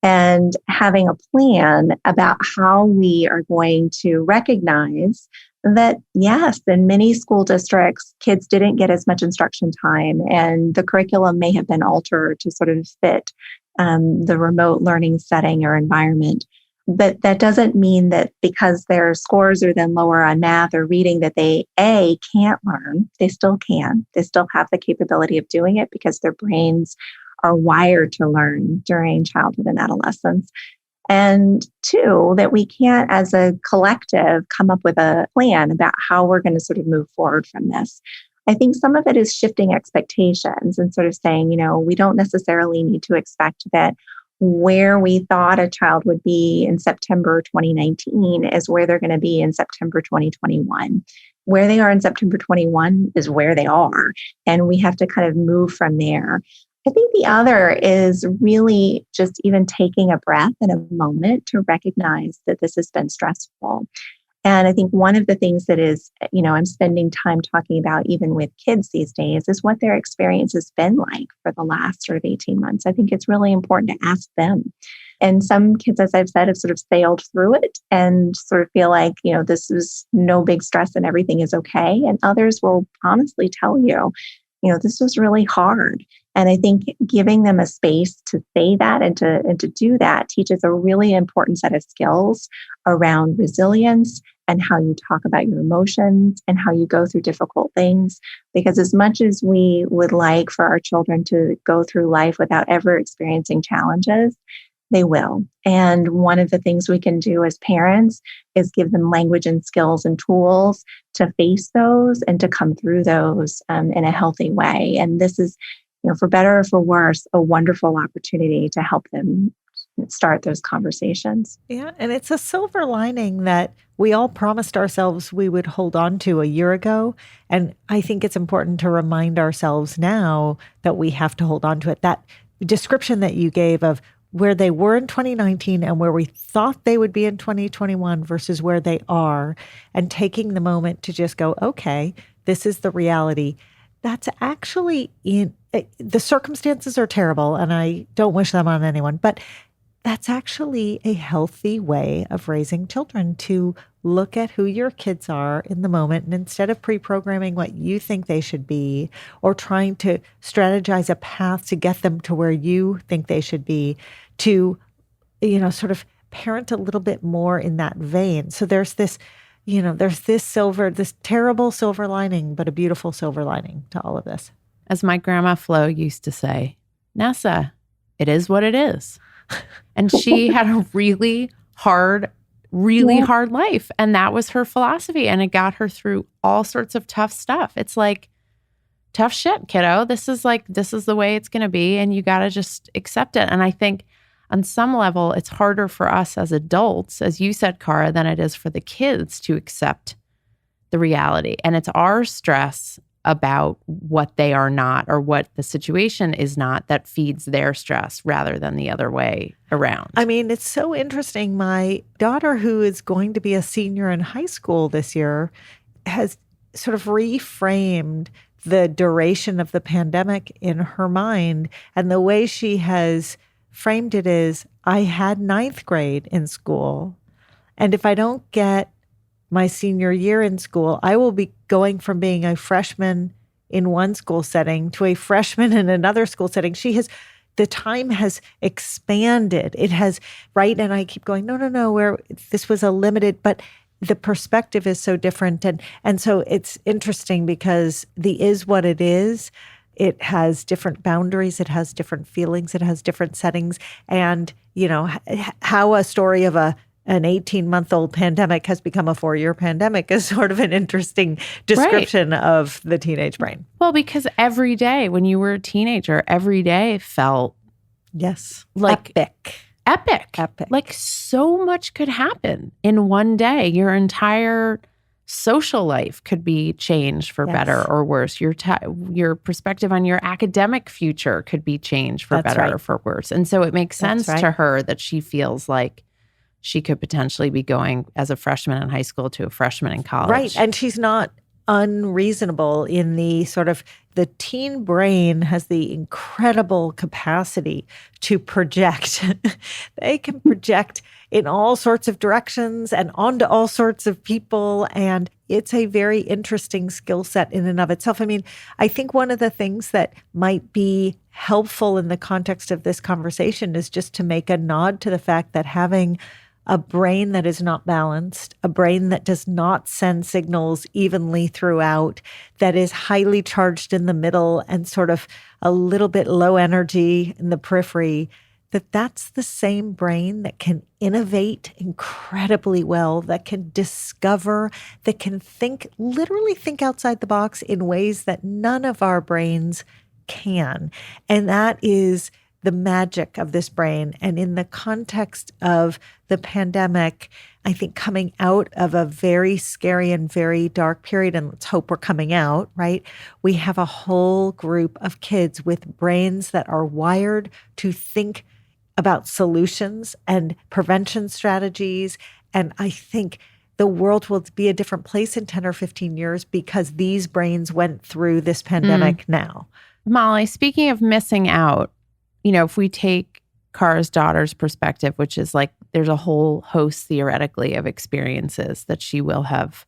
And having a plan about how we are going to recognize that, yes, in many school districts, kids didn't get as much instruction time, and the curriculum may have been altered to sort of fit the remote learning setting or environment. But that doesn't mean that because their scores are then lower on math or reading that they, can't learn. They still can. They still have the capability of doing it because their brains are wired to learn during childhood and adolescence. And two, that we can't, as a collective, come up with a plan about how we're going to sort of move forward from this. I think some of it is shifting expectations and sort of saying, we don't necessarily need to expect that where we thought a child would be in September 2019 is where they're going to be in September 2021. Where they are in September 21 is where they are. And we have to kind of move from there. I think the other is really just even taking a breath and a moment to recognize that this has been stressful. And I think one of the things that is, I'm spending time talking about even with kids these days is what their experience has been like for the last sort of 18 months. I think it's really important to ask them. And some kids, as I've said, have sort of sailed through it and sort of feel like, this is no big stress and everything is okay. And others will honestly tell you, this was really hard. And I think giving them a space to say that and to do that teaches a really important set of skills around resilience and how you talk about your emotions and how you go through difficult things. Because as much as we would like for our children to go through life without ever experiencing challenges, they will. And one of the things we can do as parents is give them language and skills and tools to face those and to come through those in a healthy way. And this is, for better or for worse, a wonderful opportunity to help them start those conversations. Yeah. And it's a silver lining that we all promised ourselves we would hold on to a year ago. And I think it's important to remind ourselves now that we have to hold on to it. That description that you gave of where they were in 2019 and where we thought they would be in 2021 versus where they are, and taking the moment to just go, okay, this is the reality. That's actually the circumstances are terrible and I don't wish them on anyone, but that's actually a healthy way of raising children, to look at who your kids are in the moment. And instead of pre-programming what you think they should be or trying to strategize a path to get them to where you think they should be, to, sort of parent a little bit more in that vein. So there's this, this terrible silver lining, but a beautiful silver lining to all of this. As my grandma Flo used to say, Nessa, it is what it is. And she had a really hard really hard life. And that was her philosophy. And it got her through all sorts of tough stuff. It's like, tough shit, kiddo. This is the way it's going to be. And you got to just accept it. And I think on some level, it's harder for us as adults, as you said, Cara, than it is for the kids to accept the reality. And it's our stress about what they are not or what the situation is not that feeds their stress rather than the other way around. I mean, it's so interesting. My daughter, who is going to be a senior in high school this year, has sort of reframed the duration of the pandemic in her mind. And the way she has framed it is, I had ninth grade in school. And if I don't get my senior year in school, I will be going from being a freshman in one school setting to a freshman in another school setting. The time has expanded. It has, right? And I keep going, no, where this was a limited, but the perspective is so different. And so it's interesting because the is what it is. It has different boundaries. It has different feelings. It has different settings. And, how a story of an 18-month-old pandemic has become a 4-year pandemic is sort of an interesting description of the teenage brain. Well, because every day when you were a teenager, every day felt like epic. Like so much could happen in one day. Your entire social life could be changed for better or worse. Your perspective on your academic future could be changed for better or for worse. And so it makes sense to her that she feels like she could potentially be going as a freshman in high school to a freshman in college. Right. And she's not unreasonable in the sort of, the teen brain has the incredible capacity to project. They can project in all sorts of directions and onto all sorts of people. And it's a very interesting skill set in and of itself. I mean, I think one of the things that might be helpful in the context of this conversation is just to make a nod to the fact that having a brain that is not balanced, a brain that does not send signals evenly throughout, that is highly charged in the middle and sort of a little bit low energy in the periphery, that's the same brain that can innovate incredibly well, that can discover, that can literally think outside the box in ways that none of our brains can. And that is the magic of this brain. And in the context of the pandemic, I think coming out of a very scary and very dark period, and let's hope we're coming out, right? We have a whole group of kids with brains that are wired to think about solutions and prevention strategies. And I think the world will be a different place in 10 or 15 years because these brains went through this pandemic now. Molly, speaking of missing out, if we take Cara's daughter's perspective, which is like there's a whole host theoretically of experiences that she will have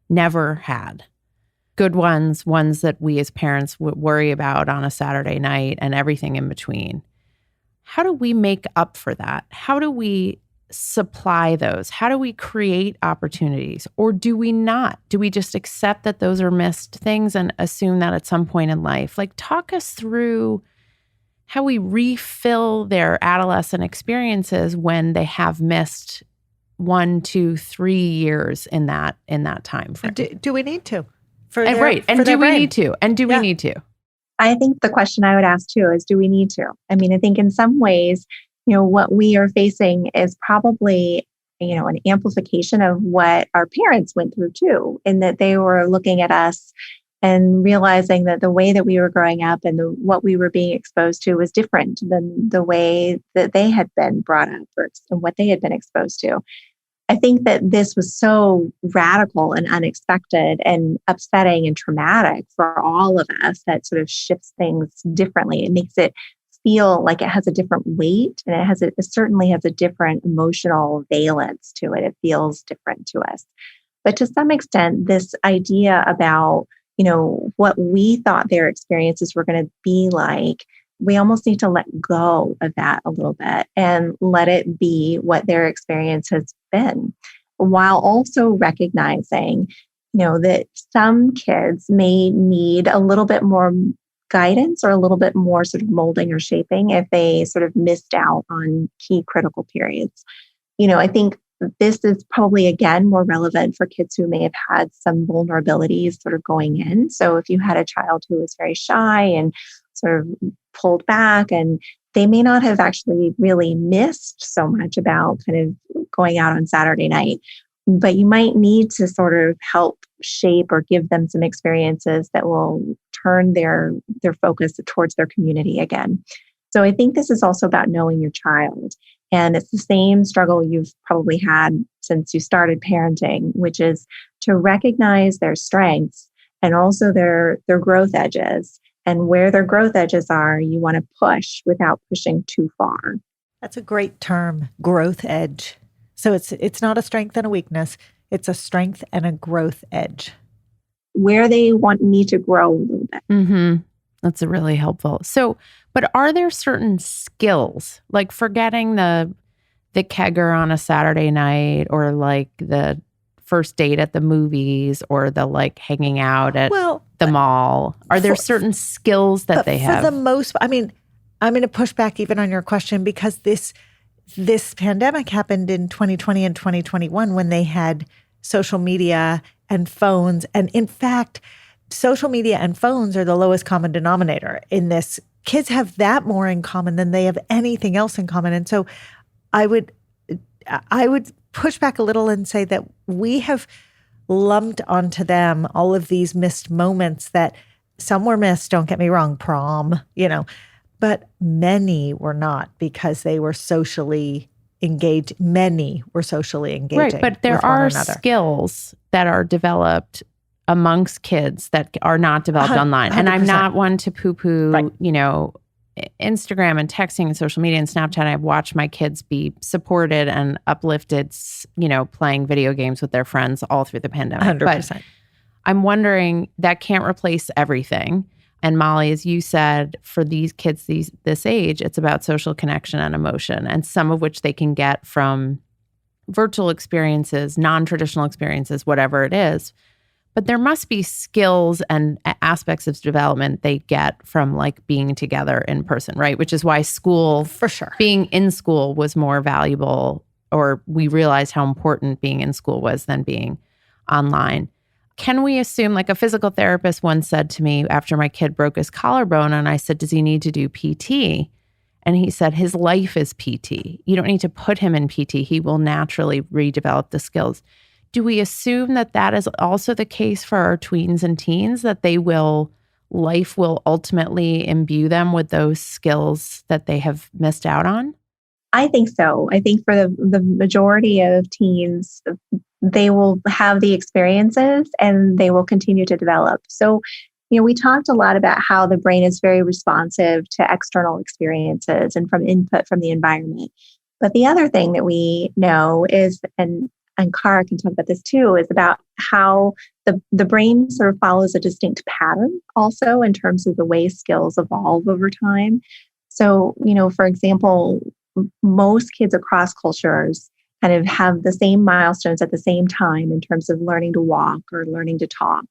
never had. Good ones that we as parents would worry about on a Saturday night and everything in between. How do we make up for that? How do we supply those? How do we create opportunities? Or do we not? Do we just accept that those are missed things and assume that at some point in life? Like, talk us through how we refill their adolescent experiences when they have missed 1, 2, 3 years in that time frame. Do we need to? And do we need to? And do we need to? I think the question I would ask too is, do we need to? I mean, I think in some ways, what we are facing is probably, an amplification of what our parents went through too, in that they were looking at us and realizing that the way that we were growing up and what we were being exposed to was different than the way that they had been brought up and what they had been exposed to. I think that this was so radical and unexpected and upsetting and traumatic for all of us that sort of shifts things differently. It makes it feel like it has a different weight, and it certainly has a different emotional valence to it. It feels different to us. But to some extent, this idea about what we thought their experiences were going to be like, we almost need to let go of that a little bit and let it be what their experience has been, while also recognizing, that some kids may need a little bit more guidance or a little bit more sort of molding or shaping if they sort of missed out on key critical periods. I think this is probably, again, more relevant for kids who may have had some vulnerabilities sort of going in. So if you had a child who was very shy and sort of pulled back, and they may not have actually really missed so much about kind of going out on Saturday night, but you might need to sort of help shape or give them some experiences that will turn their focus towards their community again. So I think this is also about knowing your child. And it's the same struggle you've probably had since you started parenting, which is to recognize their strengths and also their growth edges. And where their growth edges are, you want to push without pushing too far. That's a great term, growth edge. So it's not a strength and a weakness. It's a strength and a growth edge. Where they need to grow a little bit. Mm-hmm. That's really helpful. So, but are there certain skills, like forgetting the kegger on a Saturday night, or like the first date at the movies, or the like hanging out at the mall? Are there certain skills that they have? For the most, I mean, I'm going to push back even on your question, because this pandemic happened in 2020 and 2021 when they had social media and phones. And in fact, social media and phones are the lowest common denominator in this. Kids have that more in common than they have anything else in common. And so I would push back a little and say that we have lumped onto them all of these missed moments that some were missed, don't get me wrong, prom, but many were not, because they were socially engaged. Many were socially engaging. Right, but there are skills that are developed amongst kids that are not developed online. 100%. And I'm not one to poo-poo, Instagram and texting and social media and Snapchat. I've watched my kids be supported and uplifted, playing video games with their friends all through the pandemic. 100%. But I'm wondering, that can't replace everything. And Molly, as you said, for these kids this age, it's about social connection and emotion, and some of which they can get from virtual experiences, non-traditional experiences, whatever it is. But there must be skills and aspects of development they get from like being together in person, right? Which is why school, for sure, being in school was more valuable, or we realized how important being in school was than being online. Can we assume, like a physical therapist once said to me after my kid broke his collarbone, and I said, does he need to do PT? And he said, his life is PT. You don't need to put him in PT. He will naturally redevelop the skills. Do we assume that that is also the case for our tweens and teens, that life will ultimately imbue them with those skills that they have missed out on? I think so. I think for the majority of teens, they will have the experiences and they will continue to develop. So, we talked a lot about how the brain is very responsive to external experiences and from input from the environment. But the other thing that we know is, and Kara can talk about this too, is about how the brain sort of follows a distinct pattern also in terms of the way skills evolve over time. So, for example, most kids across cultures kind of have the same milestones at the same time in terms of learning to walk or learning to talk.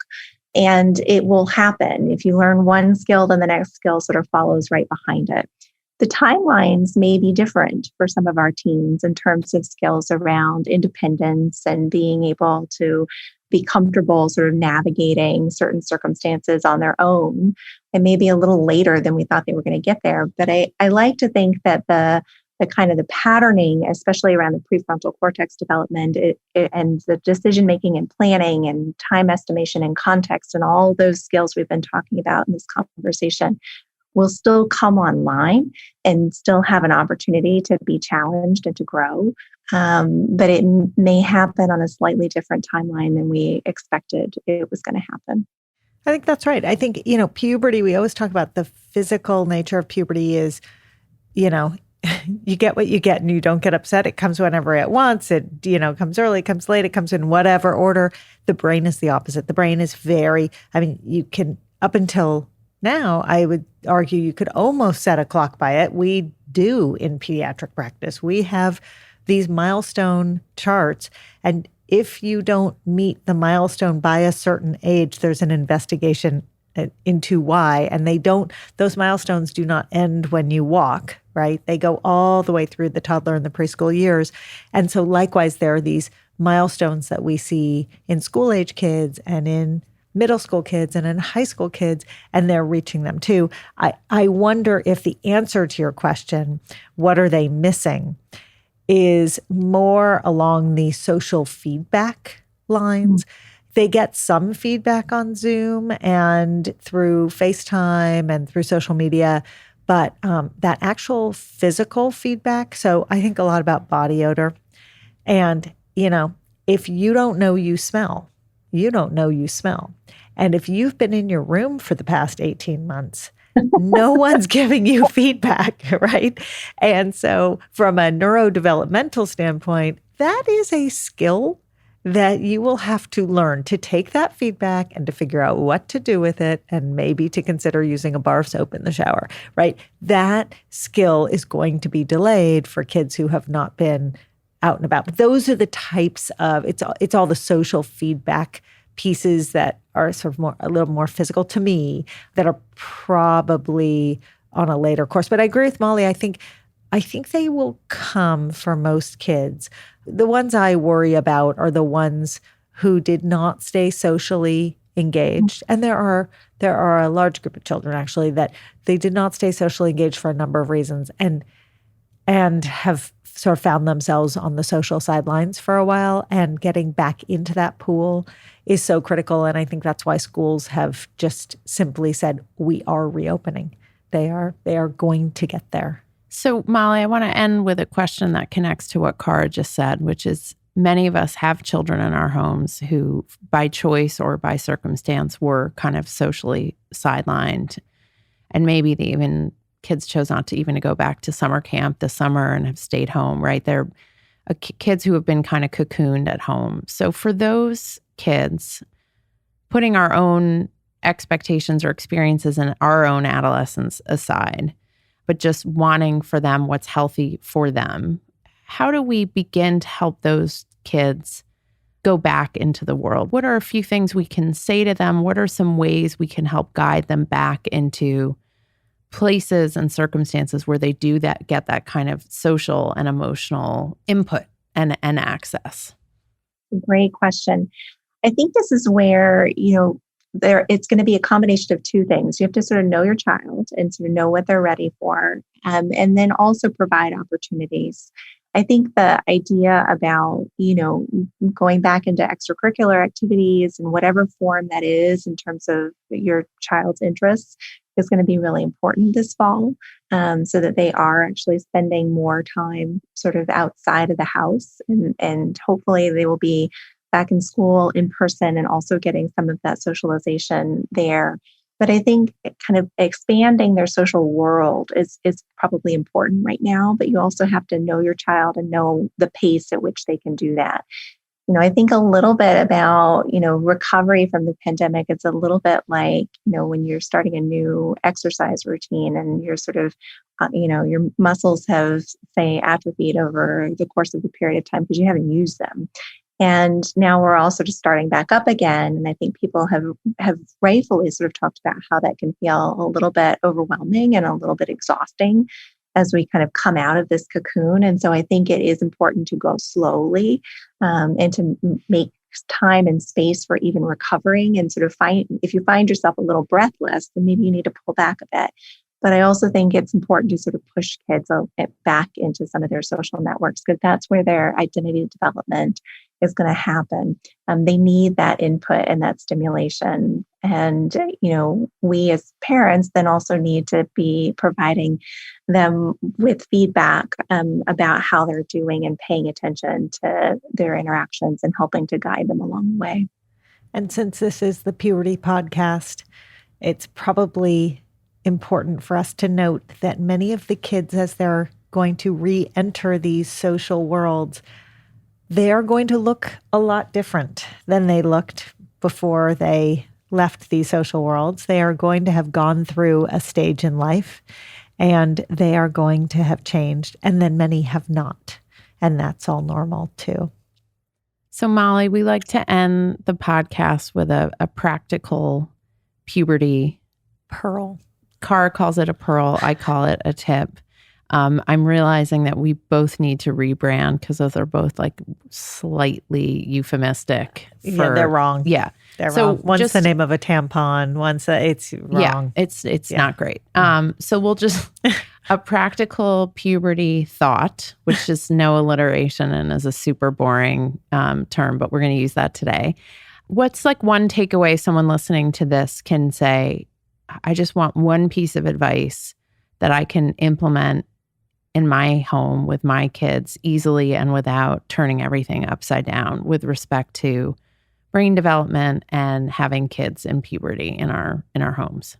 And it will happen. If you learn one skill, then the next skill sort of follows right behind it. The timelines may be different for some of our teens in terms of skills around independence and being able to be comfortable sort of navigating certain circumstances on their own. And maybe a little later than we thought they were going to get there. But I like to think that the kind of the patterning, especially around the prefrontal cortex development and the decision-making and planning and time estimation and context and all those skills we've been talking about in this conversation will still come online and still have an opportunity to be challenged and to grow. But it may happen on a slightly different timeline than we expected it was going to happen. I think that's right. I think, puberty, we always talk about the physical nature of puberty is, you get what you get and you don't get upset. It comes whenever it wants. It, comes early, comes late, it comes in whatever order. The brain is the opposite. The brain is you can, up until now, I would argue you could almost set a clock by it. We do in pediatric practice. We have these milestone charts. And if you don't meet the milestone by a certain age, there's an investigation into why. And those milestones do not end when you walk, right? They go all the way through the toddler and the preschool years. And so likewise, there are these milestones that we see in school age kids and in middle school kids and in high school kids, and they're reaching them too. I wonder if the answer to your question, what are they missing, is more along the social feedback lines. They get some feedback on Zoom and through FaceTime and through social media, but that actual physical feedback. So I think a lot about body odor. And, if you don't know you smell, you don't know you smell. And if you've been in your room for the past 18 months, no one's giving you feedback, right? And so from a neurodevelopmental standpoint, that is a skill that you will have to learn to take that feedback and to figure out what to do with it, and maybe to consider using a bar of soap in the shower, right? That skill is going to be delayed for kids who have not been out and about. But those are the types of, it's all the social feedback pieces that are sort of a little more physical to me, that are probably on a later course. But I agree with Molly. I think they will come for most kids. The ones I worry about are the ones who did not stay socially engaged. And there are a large group of children actually that they did not stay socially engaged for a number of reasons and have sort of found themselves on the social sidelines for a while, and getting back into that pool is so critical. And I think that's why schools have just simply said, we are reopening. They are going to get there. So Molly, I want to end with a question that connects to what Cara just said, which is many of us have children in our homes who by choice or by circumstance were kind of socially sidelined. And maybe kids chose not to even go back to summer camp this summer and have stayed home, right? They're kids who have been kind of cocooned at home. So for those kids, putting our own expectations or experiences in our own adolescence aside, but just wanting for them what's healthy for them, how do we begin to help those kids go back into the world? What are a few things we can say to them? What are some ways we can help guide them back into places and circumstances where they do get that kind of social and emotional input and access? Great question. I think this is where, it's going to be a combination of two things. You have to sort of know your child and sort of know what they're ready for, and then also provide opportunities. I think the idea about, going back into extracurricular activities in whatever form that is in terms of your child's interests is going to be really important this fall, so that they are actually spending more time sort of outside of the house, and hopefully they will be back in school in person and also getting some of that socialization there. But I think kind of expanding their social world is probably important right now, but you also have to know your child and know the pace at which they can do that. I think a little bit about, recovery from the pandemic. It's a little bit like, when you're starting a new exercise routine and you're sort of, your muscles have, say, atrophied over the course of a period of time because you haven't used them. And now we're also just starting back up again. And I think people have rightfully sort of talked about how that can feel a little bit overwhelming and a little bit exhausting as we kind of come out of this cocoon. And so I think it is important to go slowly, and to make time and space for even recovering, and sort of if you find yourself a little breathless, then maybe you need to pull back a bit. But I also think it's important to sort of push kids back into some of their social networks, because that's where their identity development is going to happen. They need that input and that stimulation. And, we as parents then also need to be providing them with feedback about how they're doing and paying attention to their interactions and helping to guide them along the way. And since this is the Puberty podcast, it's probably important for us to note that many of the kids, as they're going to re-enter these social worlds, they are going to look a lot different than they looked before they left these social worlds. They are going to have gone through a stage in life, and they are going to have changed. And then many have not. And that's all normal too. So Molly, we like to end the podcast with a practical puberty. Pearl. Cara calls it a pearl. I call it a tip. I'm realizing that we both need to rebrand because those are both like slightly euphemistic. Yeah, they're wrong. Yeah. They're wrong. One's the name of a tampon. One's it's wrong. Yeah, it's not great. So we'll just a practical puberty thought, which is no alliteration and is a super boring term, but we're going to use that today. What's like one takeaway someone listening to this can say, I just want one piece of advice that I can implement in my home with my kids easily and without turning everything upside down with respect to brain development and having kids in puberty in our homes?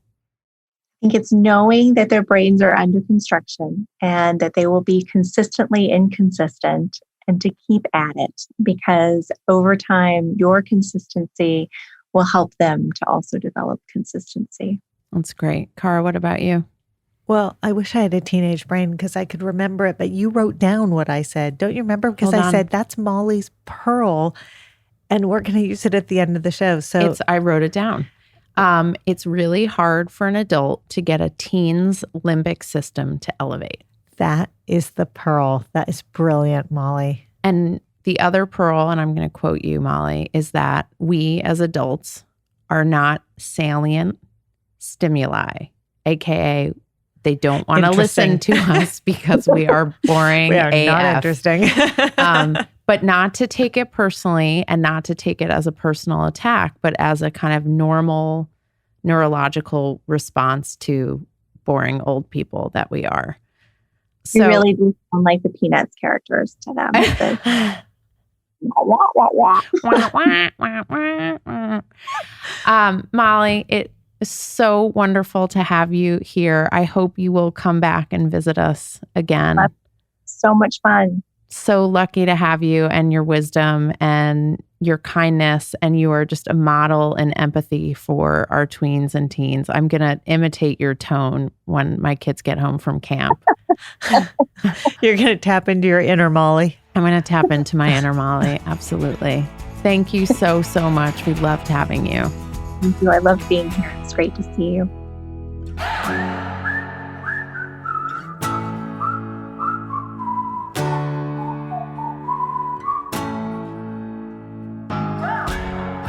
I think it's knowing that their brains are under construction and that they will be consistently inconsistent, and to keep at it, because over time, your consistency will help them to also develop consistency. That's great. Cara, what about you? Well, I wish I had a teenage brain because I could remember it, but you wrote down what I said. Don't you remember? Because I said, that's Molly's pearl, and we're going to use it at the end of the show. So I wrote it down. It's really hard for an adult to get a teen's limbic system to elevate. That is the pearl. That is brilliant, Molly. And the other pearl, and I'm going to quote you, Molly, is that we as adults are not salient stimuli, aka they don't want to listen to us because we are boring. We are AF. not interesting. But not to take it personally and not to take it as a personal attack, but as a kind of normal neurological response to boring old people that we are. You really do sound like the Peanuts characters to them. Molly, it is so wonderful to have you here. I hope you will come back and visit us again. That's so much fun. So lucky to have you and your wisdom and your kindness, and you are just a model and empathy for our tweens and teens. I'm going to imitate your tone when my kids get home from camp. You're going to tap into your inner Molly. I'm going to tap into my inner Molly. Absolutely. Thank you so, so much. We loved having you. Thank you. I love being here. It's great to see you.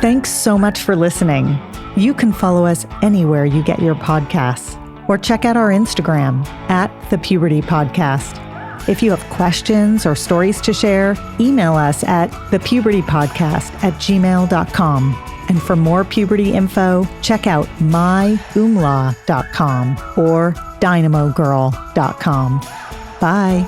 Thanks so much for listening. You can follow us anywhere you get your podcasts, or check out our Instagram @The Puberty Podcast. If you have questions or stories to share, email us at thepubertypodcast@gmail.com. And for more puberty info, check out myumla.com or dynamogirl.com. Bye.